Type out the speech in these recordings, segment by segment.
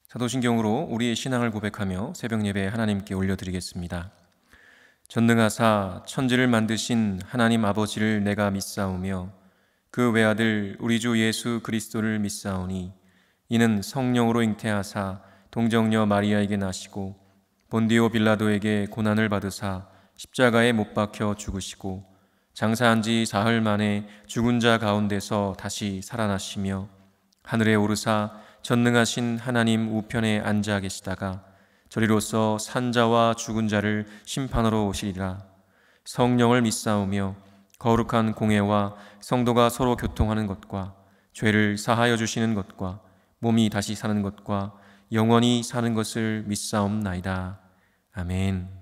사도신경으로 우리의 신앙을 고백하며 새벽 예배 하나님께 올려드리겠습니다. 전능하사 천지를 만드신 하나님 아버지를 내가 믿사오며 그 외아들 우리 주 예수 그리스도를 믿사오니 이는 성령으로 잉태하사 동정녀 마리아에게 나시고 본디오 빌라도에게 고난을 받으사 십자가에 못 박혀 죽으시고 장사한 지 사흘 만에 죽은 자 가운데서 다시 살아나시며 하늘에 오르사 전능하신 하나님 우편에 앉아 계시다가 저리로서 산자와 죽은 자를 심판하러 오시리라. 성령을 믿사오며 거룩한 공회와 성도가 서로 교통하는 것과 죄를 사하여 주시는 것과 몸이 다시 사는 것과 영원히 사는 것을 믿사옵나이다. 아멘.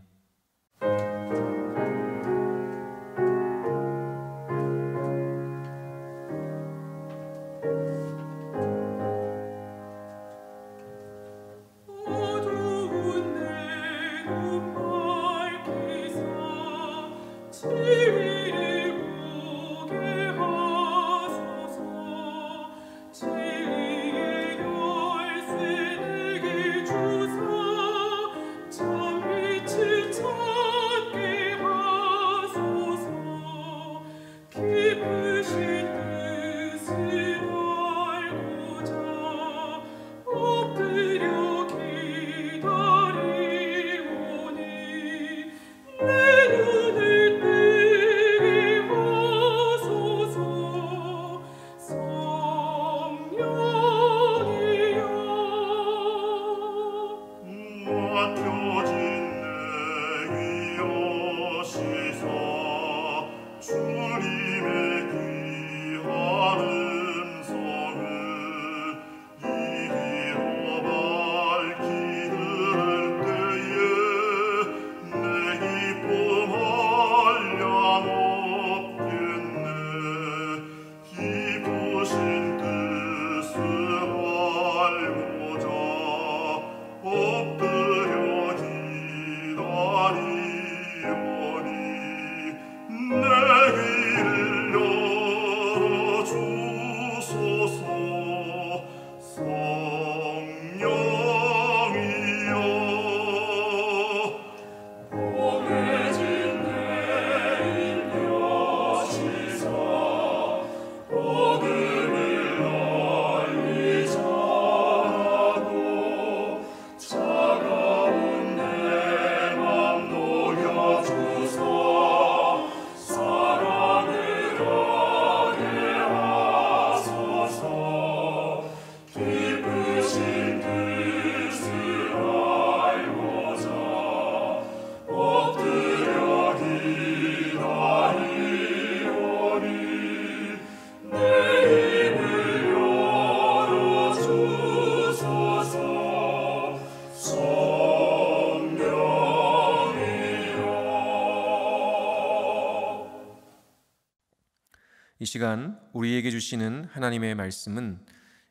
이 시간 우리에게 주시는 하나님의 말씀은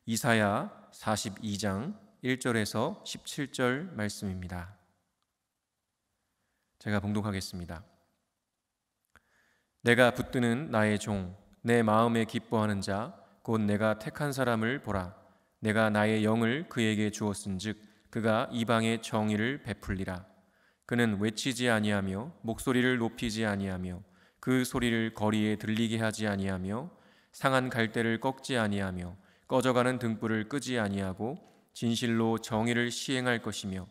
이사야 42장 1절에서 17절 말씀입니다. 제가 봉독하겠습니다. 내가 붙드는 나의 종, 내 마음에 기뻐하는 자, 곧 내가 택한 사람을 보라. 내가 나의 영을 그에게 주었은즉 그가 이방의 정의를 베풀리라. 그는 외치지 아니하며 목소리를 높이지 아니하며 그 소리를 거리에 들리게 하지 아니하며 상한 갈대를 꺾지 아니하며 꺼져가는 등불을 끄지 아니하고 진실로 정의를 시행할 것이며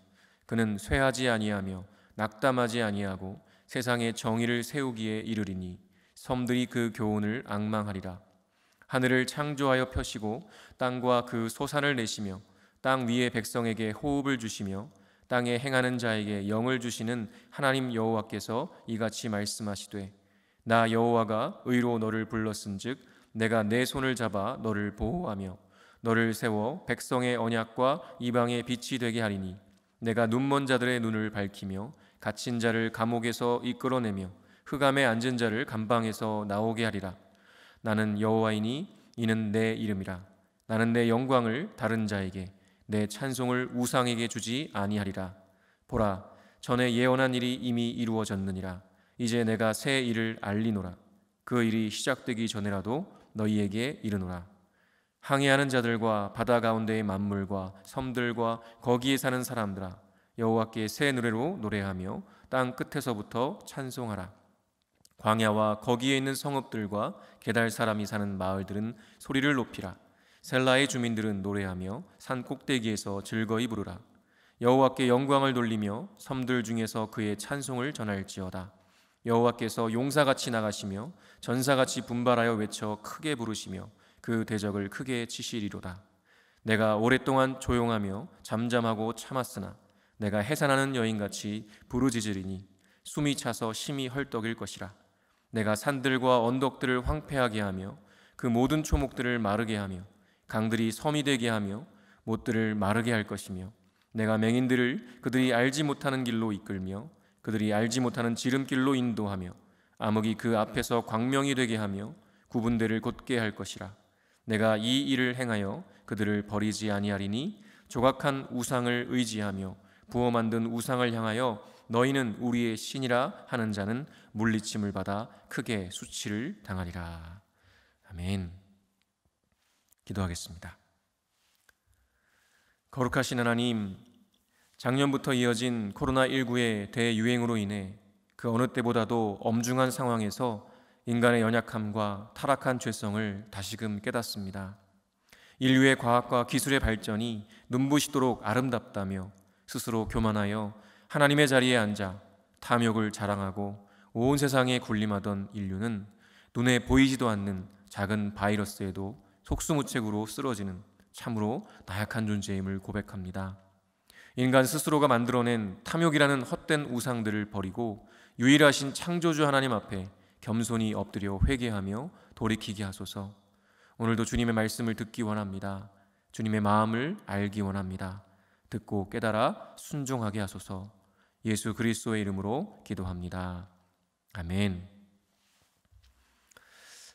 그는 쇠하지 아니하며 낙담하지 아니하고 세상에 정의를 세우기에 이르리니 섬들이 그 교훈을 앙망하리라. 하늘을 창조하여 펴시고 땅과 그 소산을 내시며 땅 위의 백성에게 호흡을 주시며 땅에 행하는 자에게 영을 주시는 하나님 여호와께서 이같이 말씀하시되 나 여호와가 의로 너를 불렀은즉 내가 내 손을 잡아 너를 보호하며 너를 세워 백성의 언약과 이방의 빛이 되게 하리니 내가 눈먼 자들의 눈을 밝히며 갇힌 자를 감옥에서 이끌어내며 흑암에 앉은 자를 감방에서 나오게 하리라. 나는 여호와이니 이는 내 이름이라. 나는 내 영광을 다른 자에게 내 찬송을 우상에게 주지 아니하리라. 보라, 전에 예언한 일이 이미 이루어졌느니라. 이제 내가 새 일을 알리노라. 그 일이 시작되기 전에라도 너희에게 이르노라. 항해하는 자들과 바다 가운데의 만물과 섬들과 거기에 사는 사람들아, 여호와께 새 노래로 노래하며 땅 끝에서부터 찬송하라. 광야와 거기에 있는 성읍들과 게달 사람이 사는 마을들은 소리를 높이라. 셀라의 주민들은 노래하며 산 꼭대기에서 즐거이 부르라. 여호와께 영광을 돌리며 섬들 중에서 그의 찬송을 전할지어다. 여호와께서 용사같이 나가시며 전사같이 분발하여 외쳐 크게 부르시며 그 대적을 크게 치시리로다. 내가 오랫동안 조용하며 잠잠하고 참았으나 내가 해산하는 여인같이 부르짖으리니 숨이 차서 심히 헐떡일 것이라. 내가 산들과 언덕들을 황폐하게 하며 그 모든 초목들을 마르게 하며 강들이 섬이 되게 하며 못들을 마르게 할 것이며 내가 맹인들을 그들이 알지 못하는 길로 이끌며 그들이 알지 못하는 지름길로 인도하며 암흑이 그 앞에서 광명이 되게 하며 구분대를 곧게 할 것이라. 내가 이 일을 행하여 그들을 버리지 아니하리니 조각한 우상을 의지하며 부어 만든 우상을 향하여 너희는 우리의 신이라 하는 자는 물리침을 받아 크게 수치를 당하리라. 아멘. 기도하겠습니다. 거룩하신 하나님, 작년부터 이어진 코로나19의 대유행으로 인해 그 어느 때보다도 엄중한 상황에서 인간의 연약함과 타락한 죄성을 다시금 깨닫습니다. 인류의 과학과 기술의 발전이 눈부시도록 아름답다며 스스로 교만하여 하나님의 자리에 앉아 탐욕을 자랑하고 온 세상에 군림하던 인류는 눈에 보이지도 않는 작은 바이러스에도 속수무책으로 쓰러지는 참으로 나약한 존재임을 고백합니다. 인간 스스로가 만들어낸 탐욕이라는 헛된 우상들을 버리고 유일하신 창조주 하나님 앞에 겸손히 엎드려 회개하며 돌이키게 하소서. 오늘도 주님의 말씀을 듣기 원합니다. 주님의 마음을 알기 원합니다. 듣고 깨달아 순종하게 하소서. 예수 그리스도의 이름으로 기도합니다. 아멘.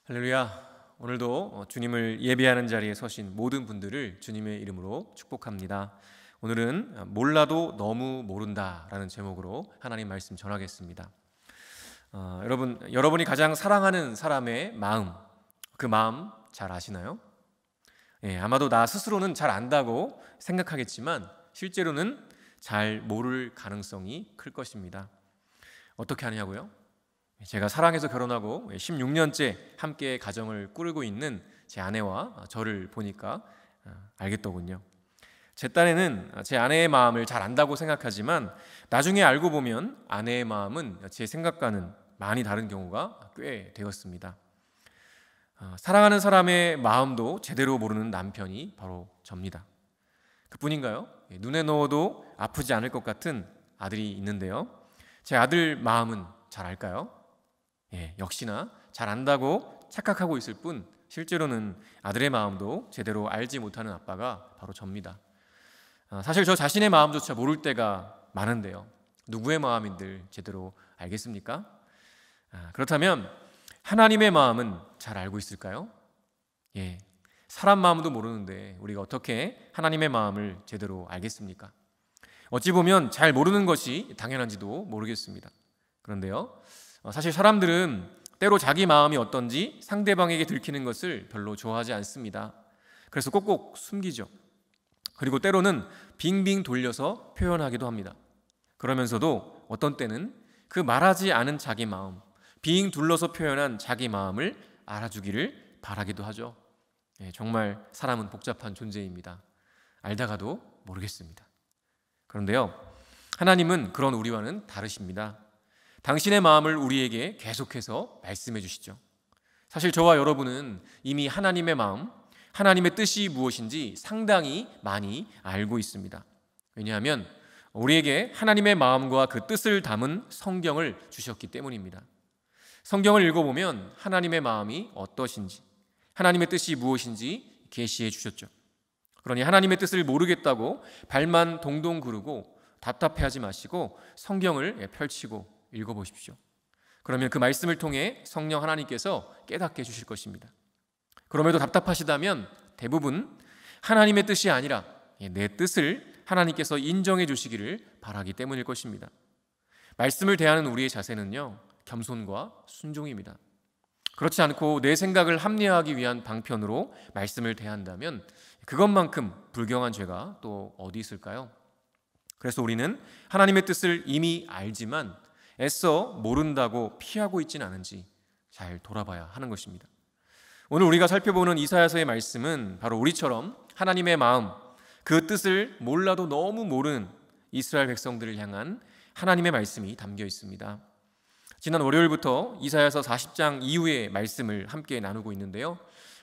할렐루야. 오늘도 주님을 예배하는 자리에 서신 모든 분들을 주님의 이름으로 축복합니다. 오늘은 몰라도 너무 모른다라는 제목으로 하나님 말씀 전하겠습니다. 여러분이 가장 사랑하는 사람의 마음, 그 마음 잘 아시나요? 아마도 나 스스로는 잘 안다고 생각하겠지만 실제로는 잘 모를 가능성이 클 것입니다. 어떻게 아냐고요? 제가 사랑해서 결혼하고 16년째 함께 가정을 꾸리고 있는 제 아내와 저를 보니까 알겠더군요. 제 딴에는 제 아내의 마음을 잘 안다고 생각하지만 나중에 알고 보면 아내의 마음은 제 생각과는 많이 다른 경우가 꽤 되었습니다. 사랑하는 사람의 마음도 제대로 모르는 남편이 바로 접니다. 그뿐인가요? 눈에 넣어도 아프지 않을 것 같은 아들이 있는데요. 제 아들 마음은 잘 알까요? 역시나 잘 안다고 착각하고 있을 뿐 실제로는 아들의 마음도 제대로 알지 못하는 아빠가 바로 접니다. 사실 저 자신의 마음조차 모를 때가 많은데요. 누구의 마음인들 제대로 알겠습니까? 그렇다면 하나님의 마음은 잘 알고 있을까요? 사람 마음도 모르는데 우리가 어떻게 하나님의 마음을 제대로 알겠습니까? 어찌 보면 잘 모르는 것이 당연한지도 모르겠습니다. 그런데요, 사실 사람들은 때로 자기 마음이 어떤지 상대방에게 들키는 것을 별로 좋아하지 않습니다. 그래서 꼭꼭 숨기죠. 그리고 때로는 빙빙 돌려서 표현하기도 합니다. 그러면서도 어떤 때는 그 말하지 않은 자기 마음, 빙 둘러서 표현한 자기 마음을 알아주기를 바라기도 하죠. 정말 사람은 복잡한 존재입니다. 알다가도 모르겠습니다. 그런데요, 하나님은 그런 우리와는 다르십니다. 당신의 마음을 우리에게 계속해서 말씀해 주시죠. 사실 저와 여러분은 이미 하나님의 마음, 하나님의 뜻이 무엇인지 상당히 많이 알고 있습니다. 왜냐하면 우리에게 하나님의 마음과 그 뜻을 담은 성경을 주셨기 때문입니다. 성경을 읽어보면 하나님의 마음이 어떠신지, 하나님의 뜻이 무엇인지 계시해 주셨죠. 그러니 하나님의 뜻을 모르겠다고 발만 동동 구르고 답답해하지 마시고 성경을 펼치고 읽어보십시오. 그러면 그 말씀을 통해 성령 하나님께서 깨닫게 해주실 것입니다. 그럼에도 답답하시다면 대부분 하나님의 뜻이 아니라 내 뜻을 하나님께서 인정해 주시기를 바라기 때문일 것입니다. 말씀을 대하는 우리의 자세는요, 겸손과 순종입니다. 그렇지 않고 내 생각을 합리화하기 위한 방편으로 말씀을 대한다면 그것만큼 불경한 죄가 또 어디 있을까요? 그래서 우리는 하나님의 뜻을 이미 알지만 애써 모른다고 피하고 있지는 않은지 잘 돌아봐야 하는 것입니다. 오늘 우리가 살펴보는 이사야서의 말씀은 바로 우리처럼 하나님의 마음, 그 뜻을 몰라도 너무 모르는 이스라엘 백성들을 향한 하나님의 말씀이 담겨 있습니다. 지난 월요일부터 이사야서 40장 이후의 말씀을 함께 나누고 있는데요.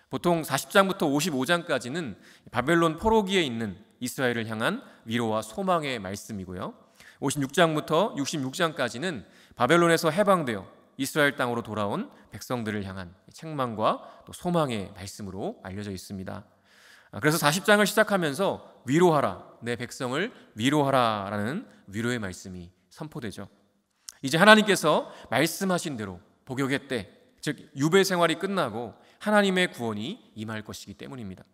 보통 40장부터 55장까지는 바벨론 포로기에 있는 이스라엘을 향한 위로와 소망의 말씀이고요. 56장부터 66장까지는 바벨론에서 해방되어 이스라엘 땅으로 돌아온 백성들을 향한 책망과 또 소망의 말씀으로 알려져 있습니다. 그래서 40장을 시작하면서 위로하라, 내 백성을 위로하라 라는 위로의 말씀이 선포되죠. 이제 하나님께서 말씀하신 대로 복역의 때, 즉 유배 생활이 끝나고 하나님의 구원이 임할 것이기 때문입니다.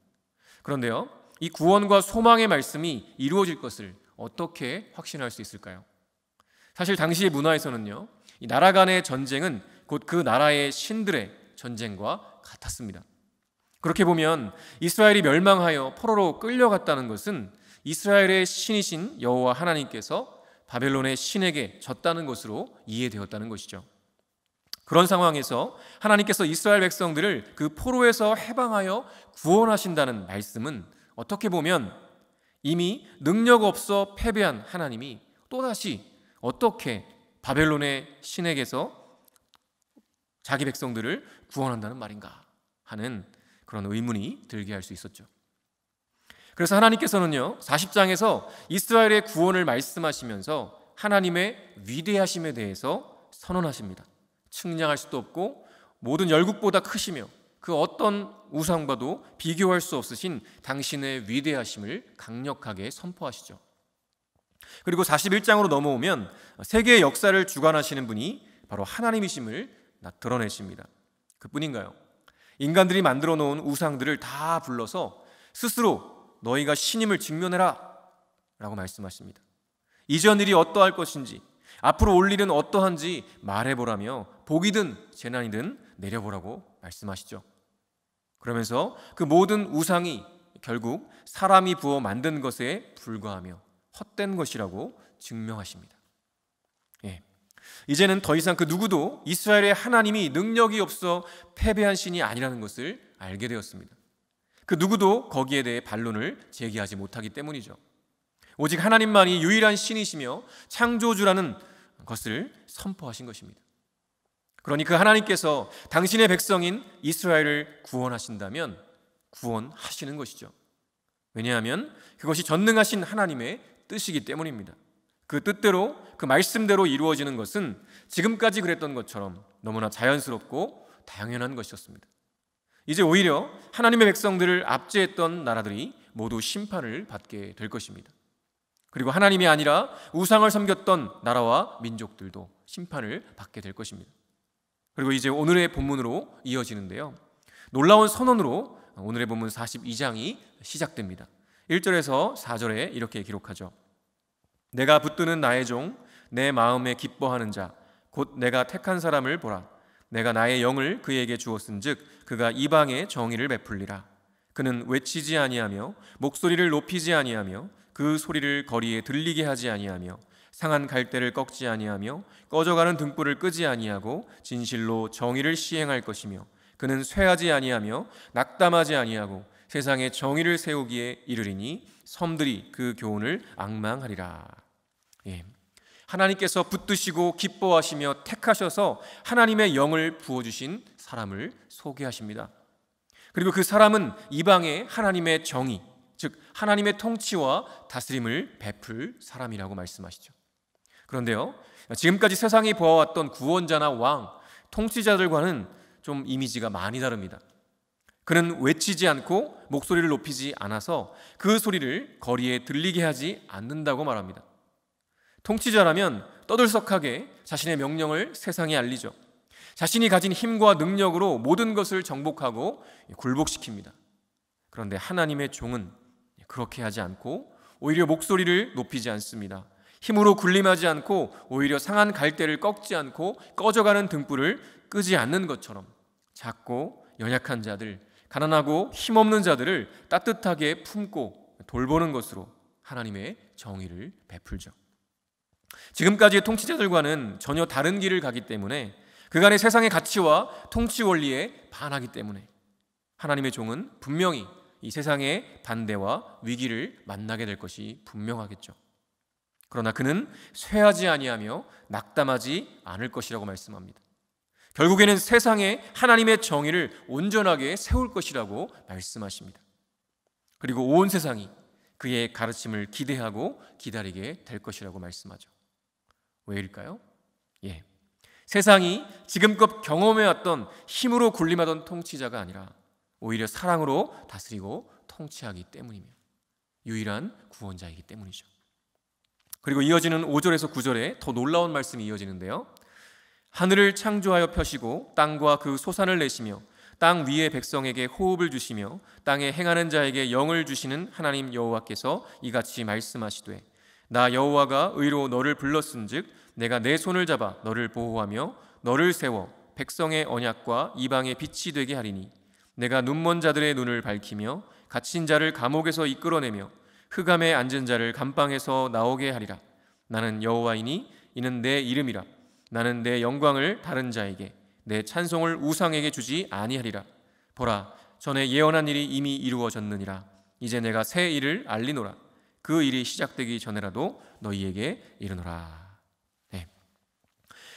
그런데요, 이 구원과 소망의 말씀이 이루어질 것을 어떻게 확신할 수 있을까요? 사실 당시의 문화에서는요, 이 나라 간의 전쟁은 곧 그 나라의 신들의 전쟁과 같았습니다. 그렇게 보면 이스라엘이 멸망하여 포로로 끌려갔다는 것은 이스라엘의 신이신 여호와 하나님께서 바벨론의 신에게 졌다는 것으로 이해되었다는 것이죠. 그런 상황에서 하나님께서 이스라엘 백성들을 그 포로에서 해방하여 구원하신다는 말씀은 어떻게 보면 이미 능력 없어 패배한 하나님이 또다시 어떻게 바벨론의 신에게서 자기 백성들을 구원한다는 말인가 하는 그런 의문이 들게 할 수 있었죠. 그래서 하나님께서는요, 40장에서 이스라엘의 구원을 말씀하시면서 하나님의 위대하심에 대해서 선언하십니다. 측량할 수도 없고 모든 열국보다 크시며 그 어떤 우상과도 비교할 수 없으신 당신의 위대하심을 강력하게 선포하시죠. 그리고 41장으로 넘어오면 세계의 역사를 주관하시는 분이 바로 하나님이심을 드러내십니다. 그뿐인가요? 인간들이 만들어 놓은 우상들을 다 불러서 스스로 너희가 신임을 직면해라 라고 말씀하십니다. 이전 일이 어떠할 것인지, 앞으로 올 일은 어떠한지 말해보라며 복이든 재난이든 내려보라고 말씀하시죠. 그러면서 그 모든 우상이 결국 사람이 부어 만든 것에 불과하며 헛된 것이라고 증명하십니다. 이제는 더 이상 그 누구도 이스라엘의 하나님이 능력이 없어 패배한 신이 아니라는 것을 알게 되었습니다. 그 누구도 거기에 대해 반론을 제기하지 못하기 때문이죠. 오직 하나님만이 유일한 신이시며 창조주라는 것을 선포하신 것입니다. 그러니 그 하나님께서 당신의 백성인 이스라엘을 구원하신다면 구원하시는 것이죠. 왜냐하면 그것이 전능하신 하나님의 뜻이기 때문입니다. 그 뜻대로, 그 말씀대로 이루어지는 것은 지금까지 그랬던 것처럼 너무나 자연스럽고 당연한 것이었습니다. 이제 오히려 하나님의 백성들을 압제했던 나라들이 모두 심판을 받게 될 것입니다. 그리고 하나님이 아니라 우상을 섬겼던 나라와 민족들도 심판을 받게 될 것입니다. 그리고 이제 오늘의 본문으로 이어지는데요, 놀라운 선언으로 오늘의 본문 42장이 시작됩니다. 1절에서 4절에 이렇게 기록하죠. 내가 붙드는 나의 종, 내 마음에 기뻐하는 자, 곧 내가 택한 사람을 보라. 내가 나의 영을 그에게 주었은즉 그가 이방의 정의를 베풀리라. 그는 외치지 아니하며 목소리를 높이지 아니하며 그 소리를 거리에 들리게 하지 아니하며 상한 갈대를 꺾지 아니하며 꺼져가는 등불을 끄지 아니하고 진실로 정의를 시행할 것이며 그는 쇠하지 아니하며 낙담하지 아니하고 세상에 정의를 세우기에 이르리니 섬들이 그 교훈을 앙망하리라. 하나님께서 붙드시고 기뻐하시며 택하셔서 하나님의 영을 부어주신 사람을 소개하십니다. 그리고 그 사람은 이방의 하나님의 정의, 즉 하나님의 통치와 다스림을 베풀 사람이라고 말씀하시죠. 그런데요, 지금까지 세상이 보아왔던 구원자나 왕, 통치자들과는 좀 이미지가 많이 다릅니다. 그는 외치지 않고 목소리를 높이지 않아서 그 소리를 거리에 들리게 하지 않는다고 말합니다. 통치자라면 떠들썩하게 자신의 명령을 세상에 알리죠. 자신이 가진 힘과 능력으로 모든 것을 정복하고 굴복시킵니다. 그런데 하나님의 종은 그렇게 하지 않고 오히려 목소리를 높이지 않습니다. 힘으로 군림하지 않고 오히려 상한 갈대를 꺾지 않고 꺼져가는 등불을 끄지 않는 것처럼 작고 연약한 자들, 가난하고 힘없는 자들을 따뜻하게 품고 돌보는 것으로 하나님의 정의를 베풀죠. 지금까지의 통치자들과는 전혀 다른 길을 가기 때문에 그간의 세상의 가치와 통치 원리에 반하기 때문에 하나님의 종은 분명히 이 세상의 반대와 위기를 만나게 될 것이 분명하겠죠. 그러나 그는 쇠하지 아니하며 낙담하지 않을 것이라고 말씀합니다. 결국에는 세상에 하나님의 정의를 온전하게 세울 것이라고 말씀하십니다. 그리고 온 세상이 그의 가르침을 기대하고 기다리게 될 것이라고 말씀하죠. 왜일까요? 세상이 지금껏 경험해왔던 힘으로 군림하던 통치자가 아니라 오히려 사랑으로 다스리고 통치하기 때문이며 유일한 구원자이기 때문이죠. 그리고 이어지는 5절에서 9절에 더 놀라운 말씀이 이어지는데요. 하늘을 창조하여 펴시고 땅과 그 소산을 내시며 땅 위의 백성에게 호흡을 주시며 땅에 행하는 자에게 영을 주시는 하나님 여호와께서 이같이 말씀하시되 나 여호와가 의로 너를 불렀은즉 내가 내 손을 잡아 너를 보호하며 너를 세워 백성의 언약과 이방의 빛이 되게 하리니 내가 눈먼 자들의 눈을 밝히며 갇힌 자를 감옥에서 이끌어내며 흑암에 앉은 자를 감방에서 나오게 하리라. 나는 여호와이니 이는 내 이름이라. 나는 내 영광을 다른 자에게 내 찬송을 우상에게 주지 아니하리라. 보라, 전에 예언한 일이 이미 이루어졌느니라. 이제 내가 새 일을 알리노라. 그 일이 시작되기 전에라도 너희에게 이르노라.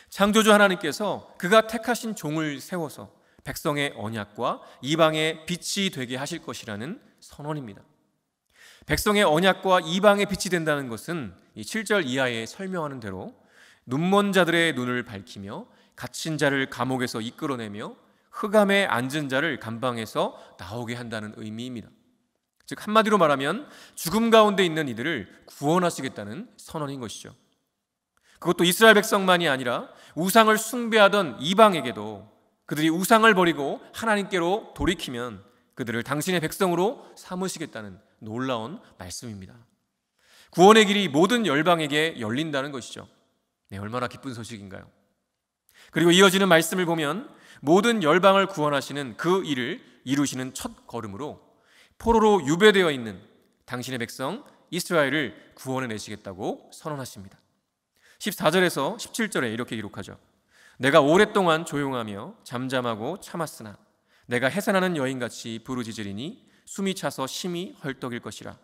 창조주 하나님께서 그가 택하신 종을 세워서 백성의 언약과 이방의 빛이 되게 하실 것이라는 선언입니다. 백성의 언약과 이방의 빛이 된다는 것은 이 7절 이하에 설명하는 대로 눈먼 자들의 눈을 밝히며 갇힌 자를 감옥에서 이끌어내며 흑암에 앉은 자를 감방에서 나오게 한다는 의미입니다. 즉 한마디로 말하면 죽음 가운데 있는 이들을 구원하시겠다는 선언인 것이죠. 그것도 이스라엘 백성만이 아니라 우상을 숭배하던 이방에게도 그들이 우상을 버리고 하나님께로 돌이키면 그들을 당신의 백성으로 삼으시겠다는 놀라운 말씀입니다. 구원의 길이 모든 열방에게 열린다는 것이죠. 얼마나 기쁜 소식인가요? 그리고 이어지는 말씀을 보면 모든 열방을 구원하시는 그 일을 이루시는 첫 걸음으로 포로로 유배되어 있는 당신의 백성 이스라엘을 구원해내시겠다고 선언하십니다. 14절에서 17절에 이렇게 기록하죠. 내가 오랫동안 조용하며 잠잠하고 참았으나 내가 해산하는 여인같이 부르짖으리니 숨이 차서 심히 헐떡일 것이라.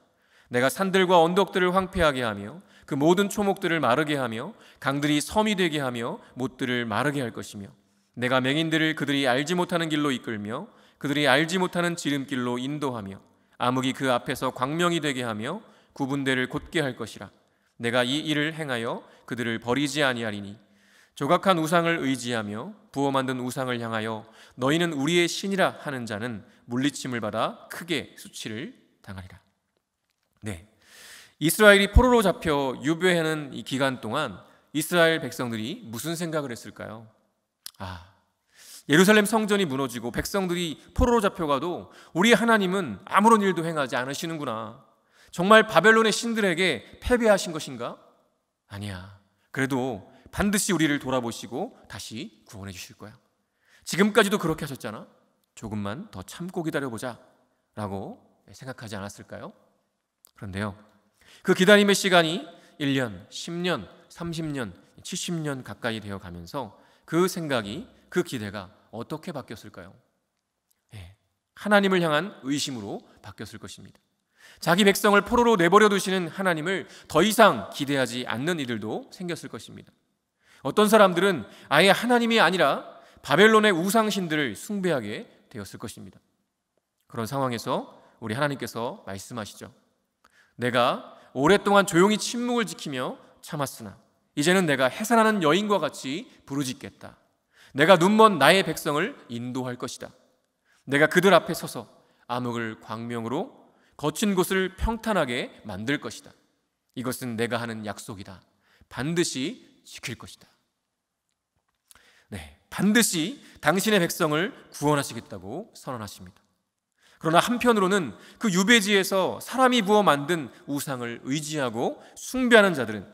내가 산들과 언덕들을 황폐하게 하며 그 모든 초목들을 마르게 하며 강들이 섬이 되게 하며 못들을 마르게 할 것이며 내가 맹인들을 그들이 알지 못하는 길로 이끌며 그들이 알지 못하는 지름길로 인도하며 암흑이 그 앞에서 광명이 되게 하며 구분대를 곧게 할 것이라. 내가 이 일을 행하여 그들을 버리지 아니하리니 조각한 우상을 의지하며 부어 만든 우상을 향하여 너희는 우리의 신이라 하는 자는 물리침을 받아 크게 수치를 당하리라. 이스라엘이 포로로 잡혀 유배하는 이 기간 동안 이스라엘 백성들이 무슨 생각을 했을까요? 예루살렘 성전이 무너지고 백성들이 포로로 잡혀가도 우리 하나님은 아무런 일도 행하지 않으시는구나. 정말 바벨론의 신들에게 패배하신 것인가? 아니야. 그래도 반드시 우리를 돌아보시고 다시 구원해 주실 거야. 지금까지도 그렇게 하셨잖아. 조금만 더 참고 기다려보자 라고 생각하지 않았을까요? 그런데요, 그 기다림의 시간이 1년, 10년, 30년, 70년 가까이 되어 가면서 그 생각이, 그 기대가 어떻게 바뀌었을까요? 하나님을 향한 의심으로 바뀌었을 것입니다. 자기 백성을 포로로 내버려 두시는 하나님을 더 이상 기대하지 않는 이들도 생겼을 것입니다. 어떤 사람들은 아예 하나님이 아니라 바벨론의 우상신들을 숭배하게 되었을 것입니다. 그런 상황에서 우리 하나님께서 말씀하시죠. 내가 오랫동안 조용히 침묵을 지키며 참았으나 이제는 내가 해산하는 여인과 같이 부르짖겠다. 내가 눈먼 나의 백성을 인도할 것이다. 내가 그들 앞에 서서 암흑을 광명으로 거친 곳을 평탄하게 만들 것이다. 이것은 내가 하는 약속이다. 반드시 지킬 것이다. 반드시 당신의 백성을 구원하시겠다고 선언하십니다. 그러나 한편으로는 그 유배지에서 사람이 부어 만든 우상을 의지하고 숭배하는 자들은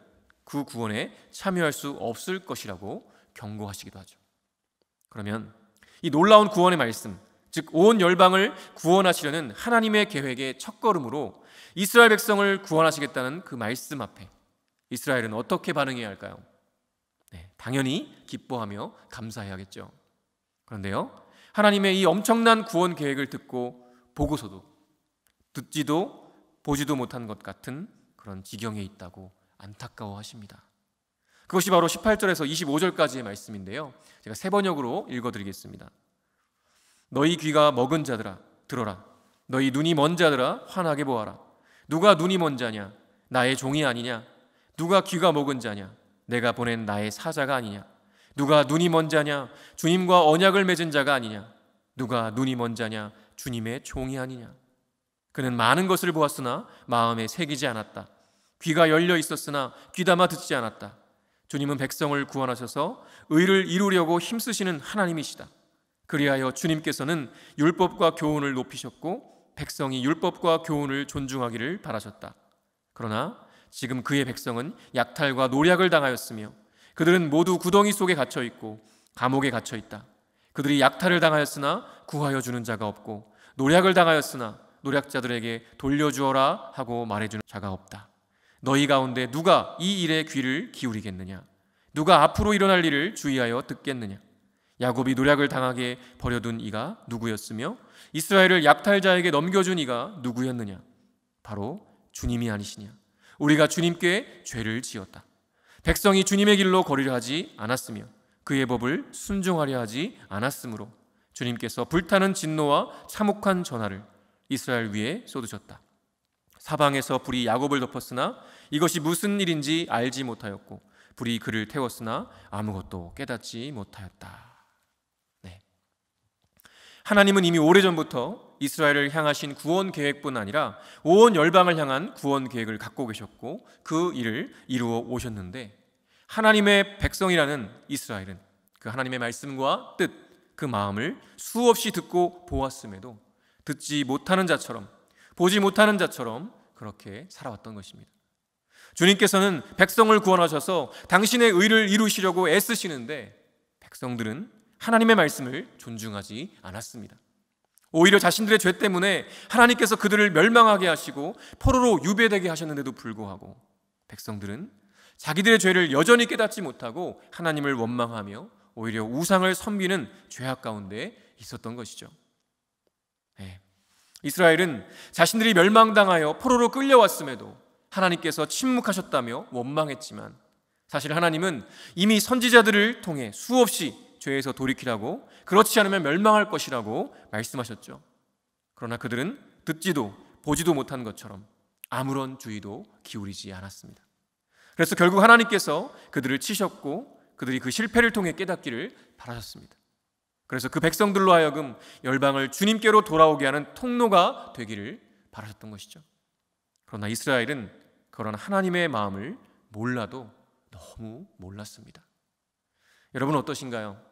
그 구원에 참여할 수 없을 것이라고 경고하시기도 하죠. 그러면 이 놀라운 구원의 말씀, 즉 온 열방을 구원하시려는 하나님의 계획의 첫걸음으로 이스라엘 백성을 구원하시겠다는 그 말씀 앞에 이스라엘은 어떻게 반응해야 할까요? 당연히 기뻐하며 감사해야겠죠. 그런데요, 하나님의 이 엄청난 구원 계획을 듣고 보고서도 듣지도 보지도 못한 것 같은 그런 지경에 있다고 안타까워하십니다. 그것이 바로 18절에서 25절까지의 말씀인데요, 제가 세 번역으로 읽어드리겠습니다. 너희 귀가 먹은 자들아 들어라. 너희 눈이 먼 자들아 환하게 보아라. 누가 눈이 먼 자냐? 나의 종이 아니냐? 누가 귀가 먹은 자냐? 내가 보낸 나의 사자가 아니냐? 누가 눈이 먼 자냐? 주님과 언약을 맺은 자가 아니냐? 누가 눈이 먼 자냐? 주님의 종이 아니냐? 그는 많은 것을 보았으나 마음에 새기지 않았다. 귀가 열려 있었으나 귀담아 듣지 않았다. 주님은 백성을 구원하셔서 의를 이루려고 힘쓰시는 하나님이시다. 그리하여 주님께서는 율법과 교훈을 높이셨고 백성이 율법과 교훈을 존중하기를 바라셨다. 그러나 지금 그의 백성은 약탈과 노략을 당하였으며 그들은 모두 구덩이 속에 갇혀 있고 감옥에 갇혀 있다. 그들이 약탈을 당하였으나 구하여 주는 자가 없고 노략을 당하였으나 노략자들에게 돌려주어라 하고 말해주는 자가 없다. 너희 가운데 누가 이 일에 귀를 기울이겠느냐? 누가 앞으로 일어날 일을 주의하여 듣겠느냐? 야곱이 노략을 당하게 버려둔 이가 누구였으며 이스라엘을 약탈자에게 넘겨준 이가 누구였느냐? 바로 주님이 아니시냐? 우리가 주님께 죄를 지었다. 백성이 주님의 길로 걸으려 하지 않았으며 그의 법을 순종하려 하지 않았으므로 주님께서 불타는 진노와 참혹한 전하를 이스라엘 위에 쏟으셨다. 사방에서 불이 야곱을 덮었으나 이것이 무슨 일인지 알지 못하였고 불이 그를 태웠으나 아무것도 깨닫지 못하였다. 하나님은 이미 오래전부터 이스라엘을 향하신 구원 계획뿐 아니라 온 열방을 향한 구원 계획을 갖고 계셨고 그 일을 이루어 오셨는데 하나님의 백성이라는 이스라엘은 그 하나님의 말씀과 뜻, 그 마음을 수없이 듣고 보았음에도 듣지 못하는 자처럼 보지 못하는 자처럼 그렇게 살아왔던 것입니다. 주님께서는 백성을 구원하셔서 당신의 의를 이루시려고 애쓰시는데 백성들은 하나님의 말씀을 존중하지 않았습니다. 오히려 자신들의 죄 때문에 하나님께서 그들을 멸망하게 하시고 포로로 유배되게 하셨는데도 불구하고 백성들은 자기들의 죄를 여전히 깨닫지 못하고 하나님을 원망하며 오히려 우상을 섬기는 죄악 가운데 있었던 것이죠. 이스라엘은 자신들이 멸망당하여 포로로 끌려왔음에도 하나님께서 침묵하셨다며 원망했지만 사실 하나님은 이미 선지자들을 통해 수없이 죄에서 돌이키라고, 그렇지 않으면 멸망할 것이라고 말씀하셨죠. 그러나 그들은 듣지도 보지도 못한 것처럼 아무런 주의도 기울이지 않았습니다. 그래서 결국 하나님께서 그들을 치셨고 그들이 그 실패를 통해 깨닫기를 바라셨습니다. 그래서 그 백성들로 하여금 열방을 주님께로 돌아오게 하는 통로가 되기를 바라셨던 것이죠. 그러나 이스라엘은 그런 하나님의 마음을 몰라도 너무 몰랐습니다. 여러분 어떠신가요?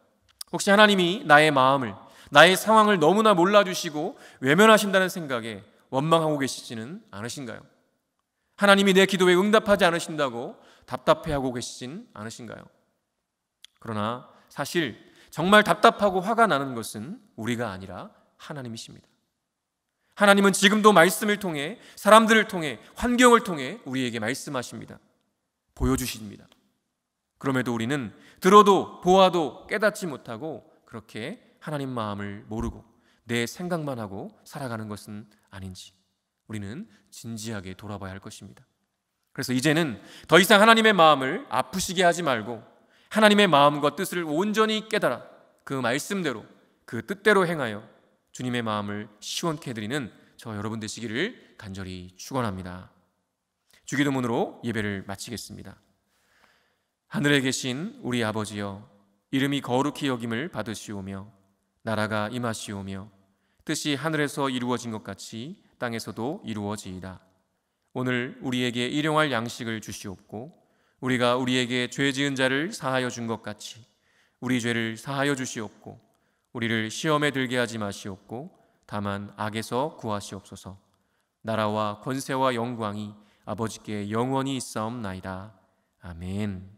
혹시 하나님이 나의 마음을, 나의 상황을 너무나 몰라주시고 외면하신다는 생각에 원망하고 계시지는 않으신가요? 하나님이 내 기도에 응답하지 않으신다고 답답해하고 계시진 않으신가요? 그러나 사실 정말 답답하고 화가 나는 것은 우리가 아니라 하나님이십니다. 하나님은 지금도 말씀을 통해, 사람들을 통해, 환경을 통해 우리에게 말씀하십니다. 보여주십니다. 그럼에도 우리는 들어도 보아도 깨닫지 못하고 그렇게 하나님 마음을 모르고 내 생각만 하고 살아가는 것은 아닌지 우리는 진지하게 돌아봐야 할 것입니다. 그래서 이제는 더 이상 하나님의 마음을 아프시게 하지 말고 하나님의 마음과 뜻을 온전히 깨달아 그 말씀대로 그 뜻대로 행하여 주님의 마음을 시원케 해드리는 저 여러분 되시기를 간절히 축원합니다. 주기도문으로 예배를 마치겠습니다. 하늘에 계신 우리 아버지여, 이름이 거룩히 여김을 받으시오며 나라가 임하시오며 뜻이 하늘에서 이루어진 것 같이 땅에서도 이루어지이다. 오늘 우리에게 일용할 양식을 주시옵고 우리가 우리에게 죄 지은 자를 사하여 준 것 같이 우리 죄를 사하여 주시옵고 우리를 시험에 들게 하지 마시옵고 다만 악에서 구하시옵소서. 나라와 권세와 영광이 아버지께 영원히 있사옵나이다. 아멘.